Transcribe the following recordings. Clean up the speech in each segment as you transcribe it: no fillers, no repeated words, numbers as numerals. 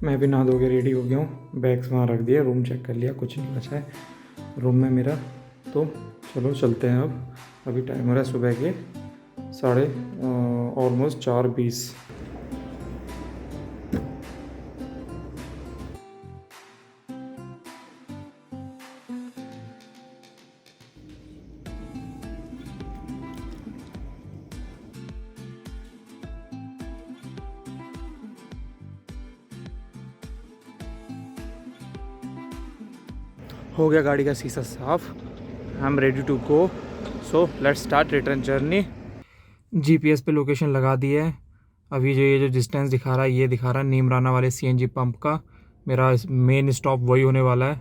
मैं भी नहा धो के रेडी हो गया हूँ, बैग्स वहाँ रख दिया, रूम चेक कर लिया, कुछ नहीं बचा है रूम में मेरा। तो चलो चलते हैं अब। अभी टाइम हो रहा है सुबह के ऑलमोस्ट 4:20। हो गया गाड़ी का शीशा साफ। I am ready to go, so let's start return journey. GPS पे लोकेशन लगा दी है। अभी ये जो डिस्टेंस दिखा रहा है, ये दिखा रहा है नीमराना वाले सीएनजी पंप का। मेरा मेन स्टॉप वही होने वाला है।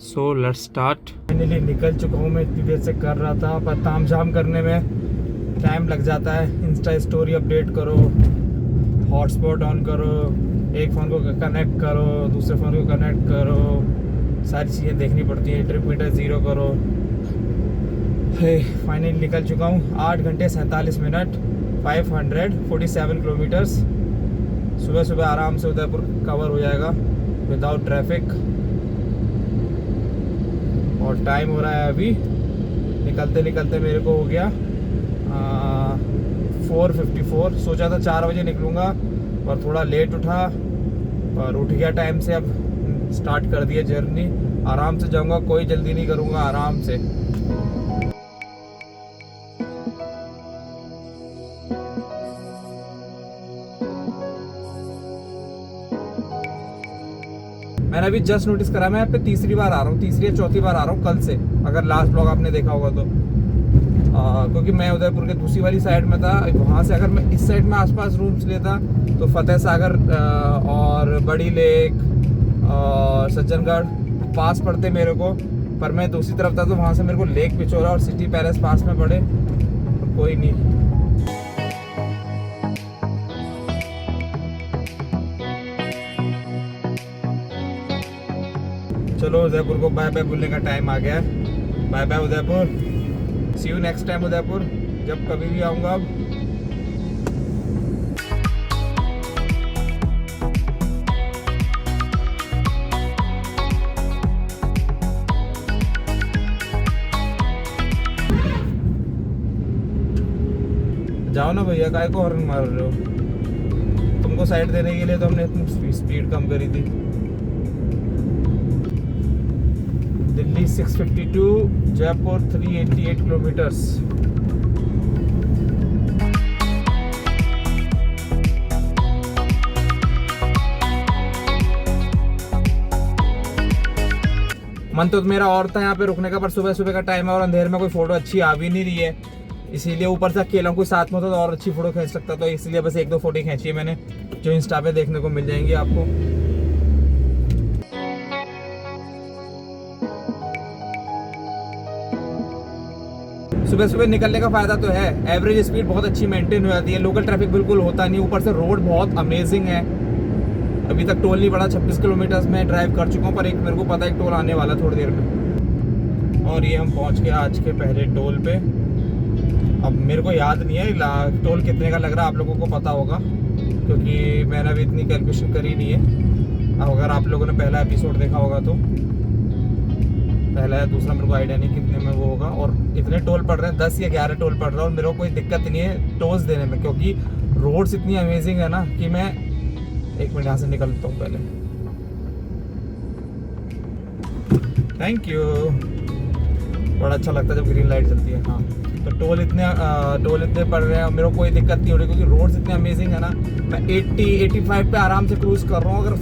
सो लेट्स स्टार्ट। फाइनली निकल चुका हूँ। मैं इतनी देर से कर रहा था, पर ताम झाम करने में टाइम लग जाता है। इंस्टा स्टोरी अपडेट करो, हॉटस्पॉट ऑन करो, एक फ़ोन को कनेक्ट करो, दूसरे फ़ोन को कनेक्ट करो, सारी चीज़ें देखनी पड़ती है। ट्रिप मीटर ज़ीरो करो। फाइनली निकल चुका हूँ। 8 घंटे 47 मिनट, 547 किलोमीटर्स। सुबह सुबह आराम से उदयपुर कवर हो जाएगा विदाउट ट्रैफिक। और टाइम हो रहा है अभी निकलते निकलते मेरे को हो गया 4:54। सोचा था 4 बजे निकलूँगा, पर थोड़ा लेट उठा, पर उठ गया टाइम से। अब स्टार्ट कर दिया जर्नी। आराम से जाऊंगा, कोई जल्दी नहीं करूंगा, आराम से। मैंने अभी जस्ट नोटिस करा, मैं यहाँ पे तीसरी बार आ रहा हूँ, तीसरी या चौथी बार आ रहा हूँ कल से, अगर लास्ट ब्लॉग आपने देखा होगा तो। क्योंकि मैं उदयपुर के दूसरी वाली साइड में था। वहाँ से अगर मैं इस साइड में आसपास रूम्स लेता तो फतेह सागर और बड़ी लेक और सज्जनगढ़ पास पड़ते मेरे को, पर मैं दूसरी तरफ था तो वहाँ से मेरे को लेक पिचोरा और सिटी पैलेस पास में पड़े। तो कोई नहीं, चलो उदयपुर को बाय बाय बोलने का टाइम आ गया है। Bye bye Udaipur, see you next time Udaipur, जब कभी भी आऊँगा। अब जाओ ना भैया, काय को हॉर्न मार रहे हो? तुमको साइड देने के लिए तो हमने इतनी स्पीड कम करी थी। दिल्ली 652, जयपुर 388 किलोमीटर्स। मन तो मेरा और था यहाँ पे रुकने का, पर सुबह सुबह का टाइम है और अंधेर में कोई फोटो अच्छी आ भी नहीं रही है, इसीलिए ऊपर से अकेला कोई साथ में होता तो और अच्छी फोटो खींच सकता। तो इसलिए बस 1-2 फोटो खींची है मैंने, जो इंस्टा पे देखने को मिल जाएंगी आपको। सुबह सुबह निकलने का फायदा तो है, एवरेज स्पीड बहुत अच्छी मेंटेन हो जाती है, लोकल ट्रैफिक बिल्कुल होता नहीं, ऊपर से रोड बहुत अमेजिंग है। अभी तक टोल नहीं पड़ा, 26 किलोमीटर में ड्राइव कर चुका हूँ, पर एक मेरे को पता है एक टोल आने वाला थोड़ी देर में। और ये हम पहुँच गए आज के पहले टोल पे। अब मेरे को याद नहीं है टोल कितने का लग रहा है, आप लोगों को पता होगा, क्योंकि मैंने अभी इतनी कैलकुलेशन करी नहीं है। अब अगर आप लोगों ने पहला एपिसोड देखा होगा तो पहला या दूसरा मेरे को आइडिया नहीं कितने में वो होगा। और इतने टोल पड़ रहे हैं, 10 या 11 टोल पड़ रहा है, और मेरे को कोई दिक्कत नहीं है टोल्स देने में, क्योंकि रोड्स इतनी अमेजिंग है ना कि मैं 1 मिनट यहाँ से निकलता हूँ पहले। Thank you. बड़ा अच्छा लगता है जब ग्रीन लाइट चलती है। हाँ, तो टोल इतने पड़ रहे हैं, मेरे को कोई दिक्कत नहीं हो रही, क्योंकि रोड्स इतने अमेजिंग है ना। मैं 80-85 पे आराम से क्रूज कर रहा हूँ। अगर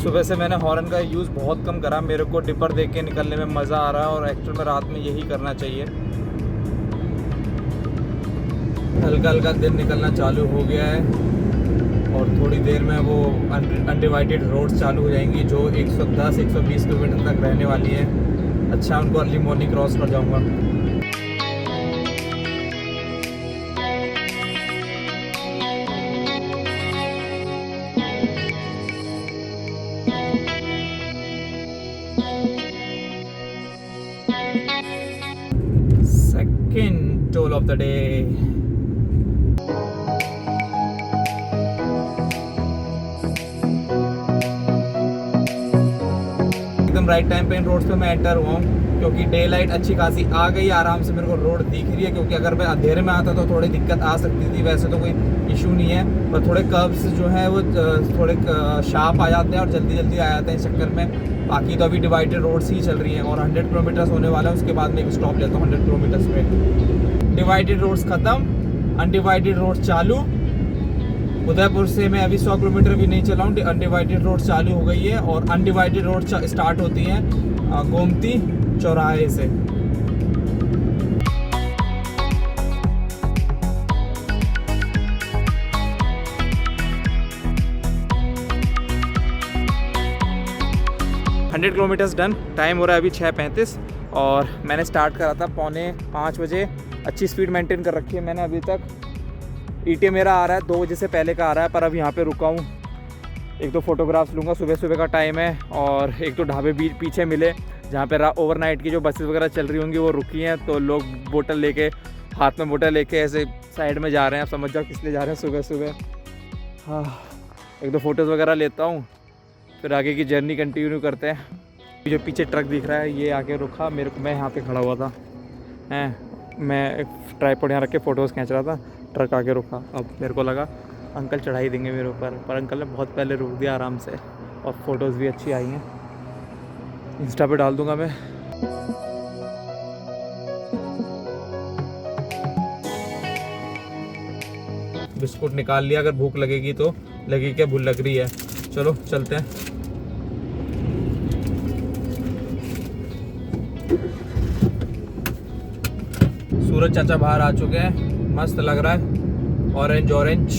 सुबह से मैंने हॉर्न का यूज़ बहुत कम करा, मेरे को डिपर देख के निकलने में मज़ा आ रहा है, और एक्चुअल में रात में यही करना चाहिए। हल्का हल्का दिन निकलना चालू हो गया है, और थोड़ी देर में वो अनडिवाइडेड रोड्स चालू हो जाएंगी, जो 110-120 किलोमीटर तक रहने वाली है। अच्छा, उनको अर्ली मॉर्निंग क्रॉस कर जाऊँगा। Second toll of the day. एकदम राइट टाइम पे इन रोड्स पे मैं एंटर हुआ हूँ क्योंकि डे लाइट अच्छी खासी आ गई, आराम से मेरे को रोड दिख रही है। क्योंकि अगर मैं अंधेरे में आता तो थोड़ी दिक्कत आ सकती थी, वैसे तो कोई इशू नहीं है, पर थोड़े कर्व्स जो है वो थोड़े शार्प आ जाते हैं और जल्दी जल्दी आ जाते हैं इस चक्कर में। बाकी तो अभी डिवाइडेड रोड्स ही चल रही हैं और 100 किलोमीटर्स होने वाला है, उसके बाद मैं एक स्टॉप लेता हूँ 100 किलोमीटर्स पे। डिवाइडेड रोड्स ख़त्म, अनडिवाइडेड रोड चालू। उदयपुर से मैं अभी 100 किलोमीटर भी नहीं चला हूँ, अनडिवाइडेड रोड चालू हो गई है और अनडिवाइडेड रोड स्टार्ट होती हैं गोमती चौराहे से। Hundred kilometres done. टाइम हो रहा है अभी 6:35 और मैंने स्टार्ट करा था 4:45 बजे। अच्छी स्पीड मेंटेन कर रखी है मैंने अभी तक। ईटीए मेरा आ रहा है 2 बजे से पहले का आ रहा है, पर अब यहाँ पे रुका हूँ, एक दो फोटोग्राफ्स लूँगा। सुबह सुबह का टाइम है और एक तो ढाबे भी पीछे मिले जहाँ पे ओवरनाइट की जो बसेस वगैरह चल रही होंगी वो रुकी हैं, तो लोग बोतल लेके, हाथ में बोतल लेके ऐसे साइड में जा रहे हैं। आप समझ जाओ किस लिए जा रहे हैं सुबह सुबह। हाँ, एक दो फोटोज़ वगैरह लेता हूँ, फिर आगे की जर्नी कंटिन्यू करते हैं। जो पीछे ट्रक दिख रहा है ये आके रुका मेरे को, मैं यहाँ पे खड़ा हुआ था हैं, मैं एक ट्राइपॉड यहाँ रख के फ़ोटोज़ खींच रहा था, ट्रक आके रुका। अब मेरे को लगा अंकल चढ़ाई देंगे मेरे ऊपर, पर अंकल ने बहुत पहले रोक दिया आराम से और फ़ोटोज़ भी अच्छी आई हैं, इंस्टा पे डाल दूँगा मैं। बिस्कुट निकाल लिया, अगर भूख लगेगी तो लगेगी, क्या भूख लग रही है। चलो चलते हैं। सूरज चाचा बाहर आ चुके हैं, मस्त लग रहा है, ऑरेंज ऑरेंज।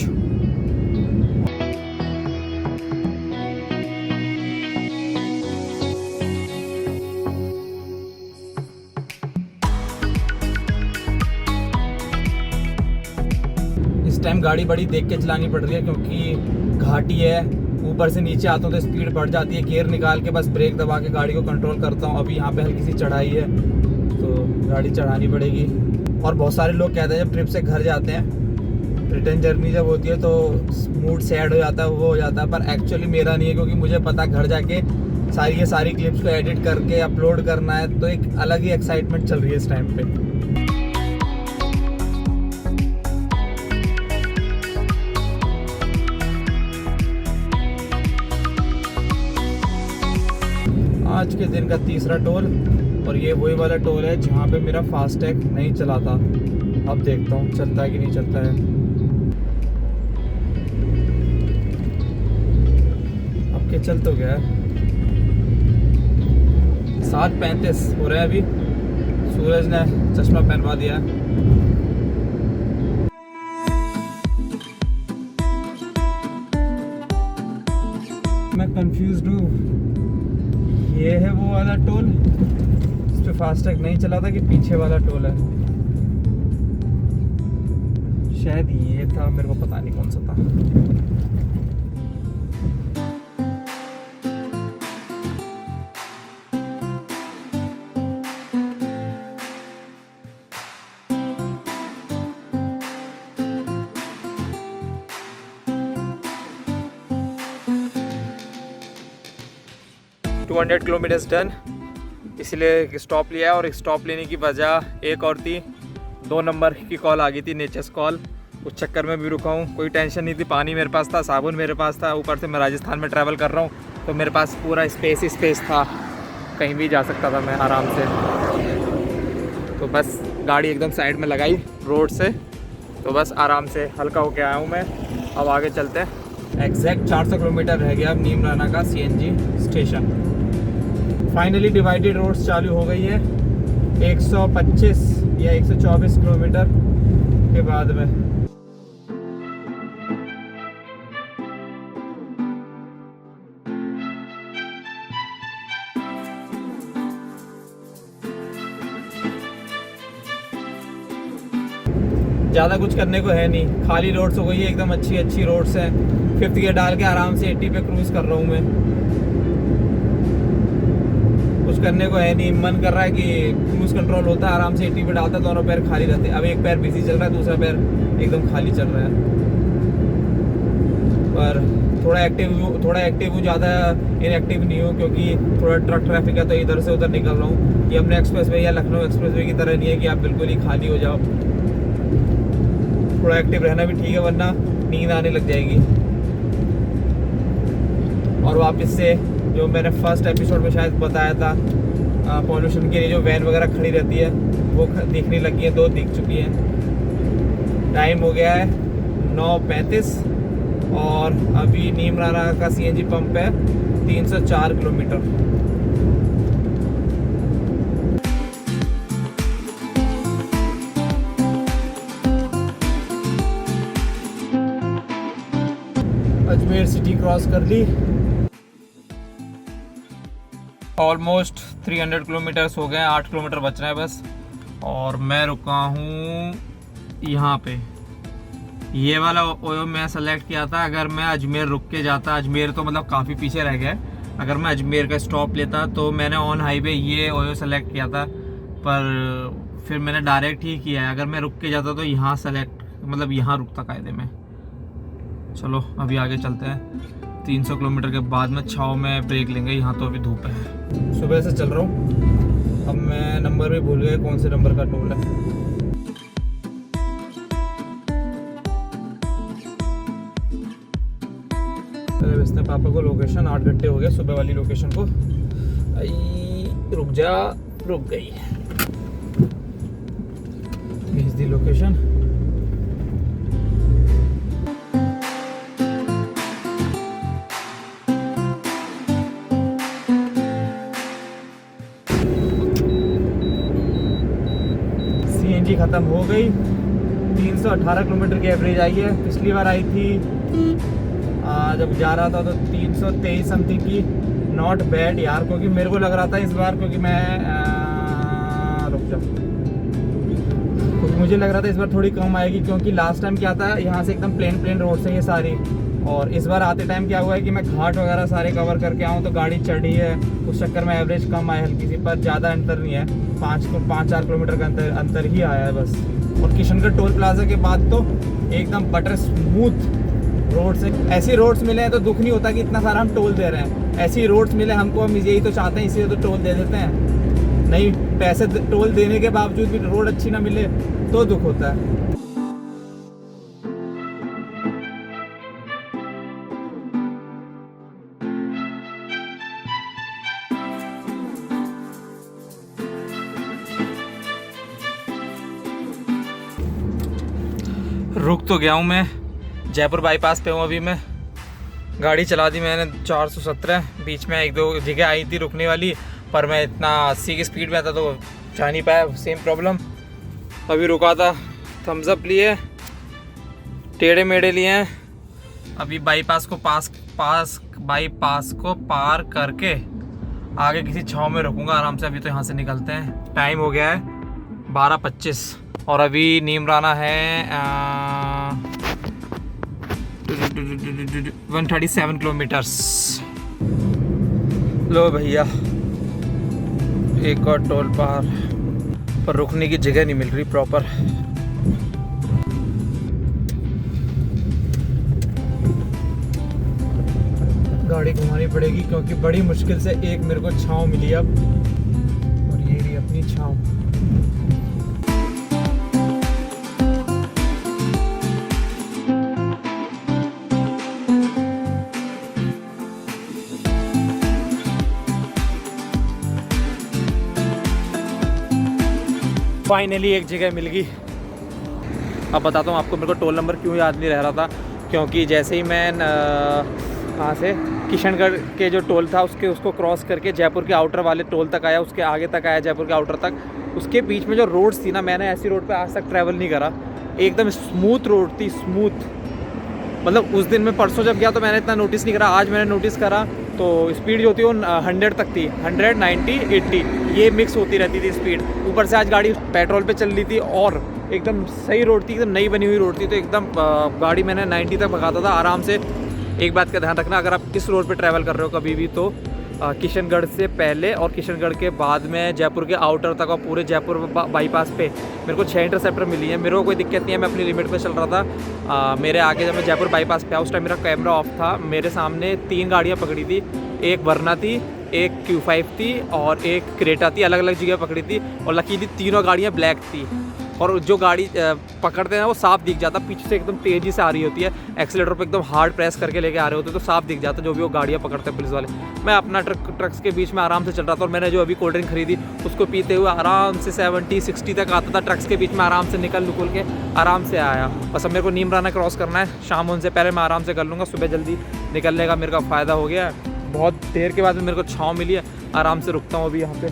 इस टाइम गाड़ी बड़ी देख के चलानी पड़ रही है क्योंकि घाटी है, ऊपर से नीचे आता हूँ तो स्पीड बढ़ जाती है। गियर निकाल के बस ब्रेक दबा के गाड़ी को कंट्रोल करता हूँ। अभी यहाँ पे हल्की सी चढ़ाई है तो गाड़ी चढ़ानी पड़ेगी। और बहुत सारे लोग कहते हैं जब ट्रिप से घर जाते हैं, रिटर्न जर्नी जब होती है तो मूड सैड हो जाता है, वो हो जाता है, पर एक्चुअली मेरा नहीं है क्योंकि मुझे पता घर जाके सारी क्लिप्स को एडिट करके अपलोड करना है, तो एक अलग ही एक्साइटमेंट चल रही है इस टाइम पे। आज के दिन का तीसरा टोल और ये वही वाला टोल है जहाँ पे मेरा फास्टैग नहीं चला था। अब देखता हूँ चलता है कि नहीं चलता है। अब क्या चल तो गया, 7:35 हो रहा है अभी। सूरज ने चश्मा पहनवा दिया है। मैं कंफ्यूज्ड हूँ, ये है वो वाला टोल इस पे फास्टैग नहीं चला था कि पीछे वाला टोल है? शायद ये था, मेरे को पता नहीं कौन सा था। टू 200 किलोमीटर्स डन, इसलिए स्टॉप लिया है। और स्टॉप लेने की वजह एक और थी, 2 नंबर की कॉल आ गई थी, नेचर्स कॉल, उस चक्कर में भी रुका हूँ। कोई टेंशन नहीं थी, पानी मेरे पास था, साबुन मेरे पास था, ऊपर से मैं राजस्थान में ट्रैवल कर रहा हूँ तो मेरे पास पूरा स्पेस था, कहीं भी जा सकता था मैं आराम से। तो बस गाड़ी एकदम साइड में लगाई रोड से, तो बस आराम से हल्का होके आया हूँ मैं। अब आगे चलते हैं। एग्जैक्ट 400 किलोमीटर रह गया अब नीमराना का CNG station. Finally divided roads चालू हो गई है 125 या 124 किलोमीटर के बाद में। ज़्यादा कुछ करने को है नहीं, खाली रोड्स हो गई है, एकदम अच्छी रोड्स हैं। 5th गियर डाल के आराम से 80 पे क्रूज कर रहा हूँ मैं। कुछ करने को है नहीं, मन कर रहा है कि क्रूज कंट्रोल होता है, आराम से 80 पे डालता है, दोनों पैर खाली रहते हैं। अब एक पैर बिजी चल रहा है, दूसरा पैर एकदम खाली चल रहा है। पर थोड़ा एक्टिव हूँ, ज़्यादा इनएक्टिव नहीं हूँ, क्योंकि थोड़ा ट्रक ट्रैफिक है तो इधर से उधर निकल रहा हूँ। ये अपने एक्सप्रेस वे या लखनऊ एक्सप्रेस वे की तरह नहीं है कि आप बिल्कुल ही खाली हो जाओ। थोड़ा एक्टिव रहना भी ठीक है, वरना नींद आने लग जाएगी। और वापस से जो मैंने फर्स्ट एपिसोड में शायद बताया था, पॉल्यूशन के लिए जो वैन वगैरह खड़ी रहती है वो दिखने लगी है, 2 दिख चुकी हैं। टाइम हो गया है 9:35 और अभी नीमराना का सीएनजी पंप है 304 किलोमीटर। अजमेर सिटी क्रॉस कर ली। ऑलमोस्ट 300 किलोमीटर्स हो गए हैं, 8 किलोमीटर बच रहे हैं बस। और मैं रुका हूँ यहाँ पे। ये वाला ओयो मैं सेलेक्ट किया था। अगर मैं अजमेर रुक के जाता, अजमेर तो मतलब काफ़ी पीछे रह गया, अगर मैं अजमेर का स्टॉप लेता तो मैंने ऑन हाईवे ये ओयो सेलेक्ट किया था, पर फिर मैंने डायरेक्ट ही किया है। अगर मैं रुक के जाता तो यहाँ सेलेक्ट, मतलब यहाँ रुकता कायदे में। चलो अभी आगे चलते हैं। 300 किलोमीटर के बाद में छाव में ब्रेक लेंगे। यहाँ तो अभी धूप है, सुबह से चल रहा हूँ। अब मैं नंबर भी भूल गया कौन से नंबर का टोल है। इसने पापा को लोकेशन, 8 घंटे हो गए सुबह वाली लोकेशन को। रुक गई, भेज दी लोकेशन। सीएनजी खत्म हो गई। 318 किलोमीटर की एवरेज आई है। पिछली बार आई थी जब जा रहा था तो 323 समथिंग की। नॉट बैड यार, क्योंकि मेरे को लग रहा था इस बार, क्योंकि मैं क्योंकि मुझे लग रहा था इस बार थोड़ी कम आएगी, क्योंकि लास्ट टाइम क्या था, यहाँ से एकदम प्लेन रोड से ये सारी। और इस बार आते टाइम क्या हुआ है कि मैं घाट वगैरह सारे कवर करके आऊँ तो गाड़ी चढ़ी है, उस चक्कर में एवरेज कम आया हल्की सी, पर ज़्यादा अंतर नहीं है। 5-4 किलोमीटर का अंतर ही आया है बस। और किशनगढ़ टोल प्लाजा के बाद तो एकदम बटर स्मूथ रोड से। ऐसी रोड्स मिले हैं तो दुख नहीं होता कि इतना सारा हम टोल दे रहे हैं। ऐसी रोड्स मिले हमको, हम यही तो चाहते हैं, इसीलिए तो टोल दे देते हैं। नहीं, पैसे टोल देने के बावजूद भी रोड अच्छी ना मिले तो दुख होता है। रुक तो गया हूँ मैं, जयपुर बाईपास पे हूँ अभी मैं। गाड़ी चला दी मैंने 417। बीच में 1-2 जगह आई थी रुकने वाली, पर मैं इतना 80 की स्पीड में था तो जा नहीं पाया। Same problem. अभी रुका था, थम्स अप लिए, टेढ़े मेढ़े लिए हैं। अभी बाईपास को पार करके आगे किसी छाँव में रुकूंगा आराम से। अभी तो यहाँ से निकलते हैं। टाइम हो गया है 12:25 और अभी नीमराना है 137 किलोमीटर्स। लो भैया, एक और टोल पार, पर रुकने की जगह नहीं मिल रही प्रॉपर। गाड़ी घुमानी पड़ेगी, क्योंकि बड़ी मुश्किल से एक मेरे को छाँव मिली अब, और ये रही अपनी छाँव। फाइनली एक जगह मिल गई। अब बताता हूँ आपको मेरे को टोल नंबर क्यों याद नहीं रह रहा था, क्योंकि जैसे ही मैं कहाँ से किशनगढ़ के जो टोल था उसको क्रॉस करके जयपुर के आउटर वाले टोल तक आया, उसके आगे तक आया जयपुर के आउटर तक। उसके बीच में जो रोड्स थी ना, मैंने ऐसी रोड पे आज तक ट्रैवल नहीं करा। एकदम स्मूथ रोड थी, स्मूथ। मतलब उस दिन मैं परसों जब गया तो मैंने इतना नोटिस नहीं करा, आज मैंने नोटिस करा तो स्पीड जो थी वो 100 तक थी। 100, 90, 80 ये मिक्स होती रहती थी स्पीड। ऊपर से आज गाड़ी पेट्रोल पे चल रही थी और एकदम सही रोड थी, एकदम नई बनी हुई रोड थी, तो एकदम गाड़ी मैंने 90 तक भगाता था आराम से। एक बात का ध्यान रखना, अगर आप इस रोड पे ट्रैवल कर रहे हो कभी भी तो किशनगढ़ से पहले और किशनगढ़ के बाद में जयपुर के आउटर तक और पूरे जयपुर बाईपास पे मेरे को 6 इंटरसेप्टर मिली है। मेरे को कोई दिक्कत नहीं है, मैं अपनी लिमिट पे चल रहा था। मेरे आगे जब मैं जयपुर बाईपास पे आया उस टाइम मेरा कैमरा ऑफ था। मेरे सामने 3 गाड़ियाँ पकड़ी थी, एक वरना थी, एक Q5 थी और एक क्रेटा थी, अलग अलग जगह पकड़ी थी और लकीली तीनों गाड़ियाँ ब्लैक थी। और जो गाड़ी पकड़ते हैं वो साफ दिख जाता, पीछे से एकदम तेज़ी से आ रही होती है, एक्सीलेटर पे एकदम हार्ड प्रेस करके लेके आ रहे होते तो साफ दिख जाता जो भी वो गाड़ियाँ पकड़ते हैं पुलिस वाले। मैं अपना ट्रक्स के बीच में आराम से चल रहा था और मैंने जो अभी कोल्ड ड्रिंक खरीदी उसको पीते हुए आराम से 70-60 तक आता था। ट्रक्स के बीच में आराम से निकल के आराम से आया। बस अब मेरे को नीमराना क्रॉस करना है, शाम होने से पहले मैं आराम से कर लूँगा। सुबह जल्दी निकलने का मेरे का फ़ायदा हो गया है। बहुत देर के बाद में मेरे को छाँव मिली है, आराम से रुकता हूँ अभी यहाँ पे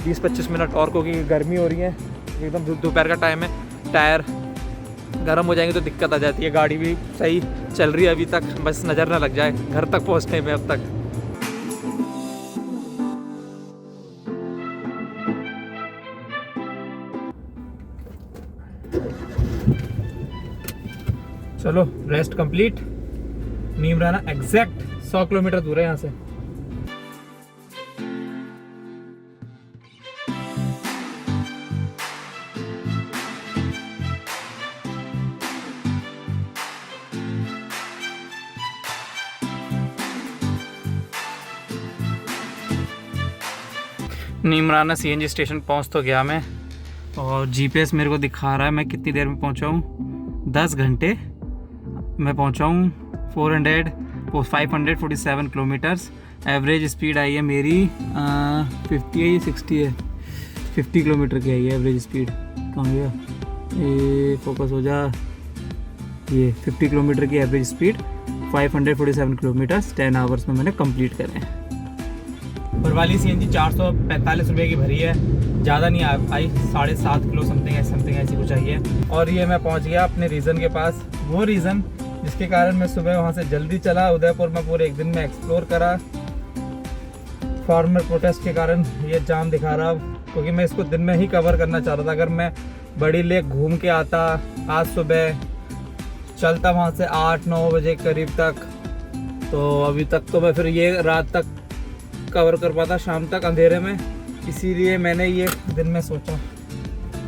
20-25 मिनट और, क्योंकि गर्मी हो रही है, एकदम दोपहर का टाइम है। टायर गर्म हो जाएंगे तो दिक्कत आ जाती है। गाड़ी भी सही चल रही है अभी तक, बस नज़र ना लग जाए घर तक पहुँचने में अब तक। चलो rest complete. Neemrana exact 100 kilometre दूर है यहाँ से। नीमराना CNG स्टेशन पहुंच तो गया मैं और GPS मेरे को दिखा रहा है मैं कितनी देर में पहुंचा हूँ। 10 घंटे मैं पहुंचा हूँ। 547 किलोमीटर्स। एवरेज स्पीड आई है मेरी 50 है, 60 है, 50 किलोमीटर की आई है एवरेज स्पीड। कहाँ गया ये, फोकस हो जा। ये 50 किलोमीटर की एवरेज स्पीड 547 किलोमीटर्स 10 आवर्स में मैंने कंप्लीट करे हैं। बरवाली CNG 445 रुपये की भरी है, ज़्यादा नहीं आई, 7.5 किलो समथिंग ऐसी कुछ आई है। और ये मैं पहुंच गया अपने रीज़न के पास, वो रीज़न जिसके कारण मैं सुबह वहां से जल्दी चला। उदयपुर में पूरे एक दिन में एक्सप्लोर करा। फार्मर प्रोटेस्ट के कारण ये जाम दिखा रहा, क्योंकि मैं इसको दिन में ही कवर करना चाह रहा था। अगर मैं बड़ी लेक घूम के आता, आज सुबह चलता वहाँ से 8-9 बजे करीब तक, तो अभी तक तो मैं फिर ये रात तक कवर कर पाता, शाम तक अंधेरे में। इसीलिए मैंने ये दिन में सोचा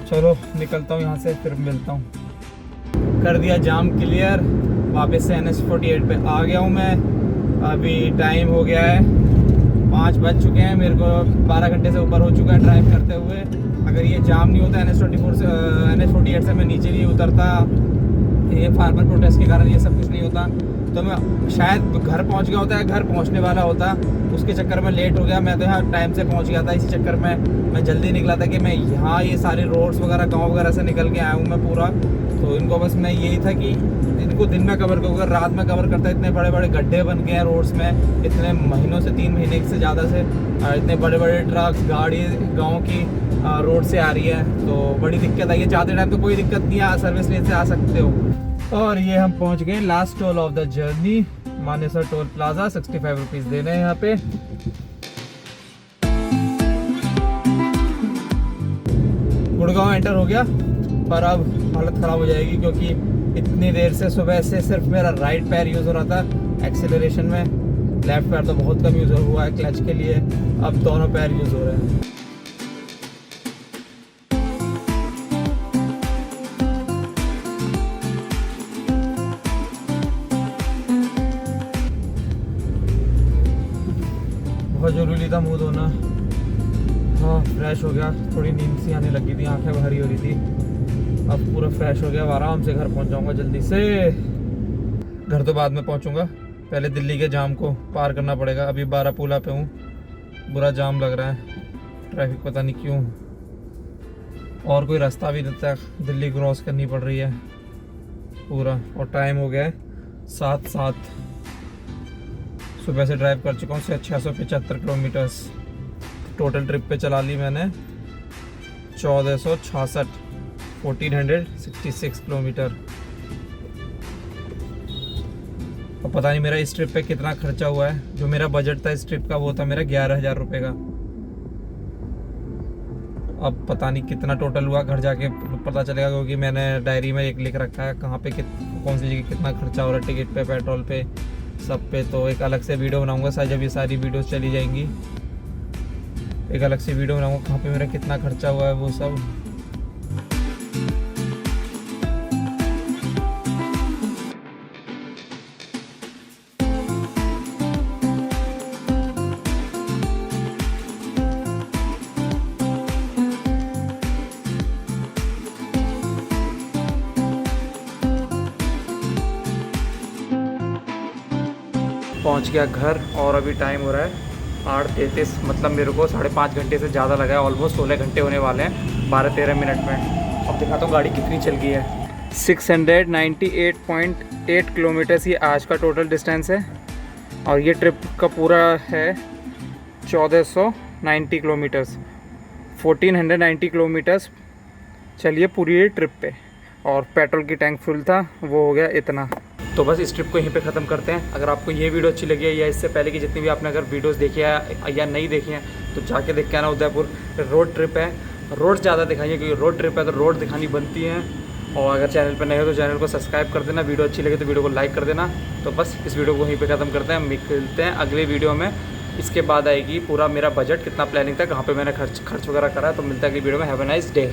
चलो निकलता हूँ यहाँ से, फिर मिलता हूँ। कर दिया जाम क्लियर, वापस से NH48 पे आ गया हूँ मैं। अभी टाइम हो गया है 5 बज चुके हैं, मेरे को 12 घंटे से ऊपर हो चुका है ड्राइव करते हुए। अगर ये जाम नहीं होता NH48 से मैं नीचे नहीं उतरता, ये फार्मर प्रोटेस्ट के कारण ये सब कुछ नहीं होता, तो मैं शायद घर पहुंच गया होता है, घर पहुंचने वाला होता। उसके चक्कर में लेट हो गया। मैं तो यहाँ टाइम से पहुंच गया था, इसी चक्कर में मैं जल्दी निकला था कि मैं यहाँ ये सारे रोड्स वगैरह गांव वगैरह से निकल के आया हूँ मैं पूरा। तो इनको बस मैं यही था कि इनको दिन में कवर करूँगा, रात में कवर करता। इतने बड़े बड़े गड्ढे बन गए हैं रोड्स में, इतने महीनों से 3 महीने से ज़्यादा से इतने बड़े बड़े ट्रक्स गाड़ी गाँव की रोड से आ रही है, तो बड़ी दिक्कत आई है। जाते टाइम तो कोई दिक्कत नहीं है, सर्विस लेन से आ सकते हो। और ये हम पहुंच गए last toll of the journey, Manesar toll plaza. 65 rupees देने हैं यहाँ पे। गुड़गांव एंटर हो गया, पर अब हालत ख़राब हो जाएगी, क्योंकि इतनी देर से सुबह से सिर्फ मेरा राइट पैर यूज़ हो रहा था एक्सेलरेशन में, लेफ्ट पैर तो बहुत कम यूज़ हुआ है क्लच के लिए। अब दोनों पैर यूज़ हो रहे हैं। बहुत ज़रूरी था मुँह धोना। हाँ फ्रेश हो गया, थोड़ी नींद सी आने लगी थी, आंखें भारी हो रही थी। अब पूरा फ्रेश हो गया, आराम से घर पहुंच जाऊंगा जल्दी से। घर तो बाद में पहुंचूंगा, पहले दिल्ली के जाम को पार करना पड़ेगा। अभी बारापुला पे हूँ, बुरा जाम लग रहा है, ट्रैफिक पता नहीं क्यों, और कोई रास्ता भी नहीं था, दिल्ली क्रॉस करनी पड़ रही है पूरा। और टाइम हो गया है 7:07। सुबह से ड्राइव कर चुका हूँ 675 किलोमीटर्स। टोटल ट्रिप पे चला ली मैंने 1466 किलोमीटर। अब पता नहीं मेरा इस ट्रिप पे कितना खर्चा हुआ है। जो मेरा बजट था इस ट्रिप का वो था मेरा 11,000 रुपये का। अब पता नहीं कितना टोटल हुआ, घर जाके पता चलेगा, क्योंकि मैंने डायरी में एक लिख रखा है कहाँ पे कौन सी जगह कितना खर्चा हो रहा है, टिकट पे, पेट्रोल पे, सब पे तो एक अलग से वीडियो बनाऊंगा शायद, जब ये सारी वीडियोस चली जाएंगी एक अलग से वीडियो बनाऊंगा कहाँ पे मेरा कितना खर्चा हुआ है वो सब। पहुंच गया घर और अभी टाइम हो रहा है 8:33, मतलब मेरे को 5.5 घंटे से ज़्यादा लगा है, ऑलमोस्ट 16 घंटे होने वाले हैं 12-13 मिनट में। अब दिखाता हूँ गाड़ी कितनी चल गई है। 698.8 किलोमीटर्स ये आज का टोटल डिस्टेंस है और ये ट्रिप का पूरा है 1490 किलोमीटर्स, 1490 किलोमीटर्स चलिए पूरी ट्रिप पे। और पेट्रोल की टैंक फुल था, वो हो गया इतना। तो बस इस ट्रिप को यहीं पे ख़त्म करते हैं। अगर आपको ये वीडियो अच्छी लगी है या इससे पहले की जितनी भी आपने अगर वीडियोस देखी है या नहीं देखी हैं तो जाके देख के आना। उदयपुर रोड ट्रिप है, रोड ज़्यादा दिखाइए क्योंकि रोड ट्रिप है तो रोड दिखानी बनती है। और अगर चैनल पर नए हो तो चैनल को सब्सक्राइब कर देना, वीडियो अच्छी लगे तो वीडियो को लाइक कर देना। तो बस इस वीडियो को यहीं पर ख़त्म करते हैं, मिलते हैं अगले वीडियो में। इसके बाद आएगी पूरा मेरा बजट, कितना प्लानिंग था, कहाँ पर मैंने खर्च वगैरह करा। तो मिलता है अगली वीडियो में। Have a nice day.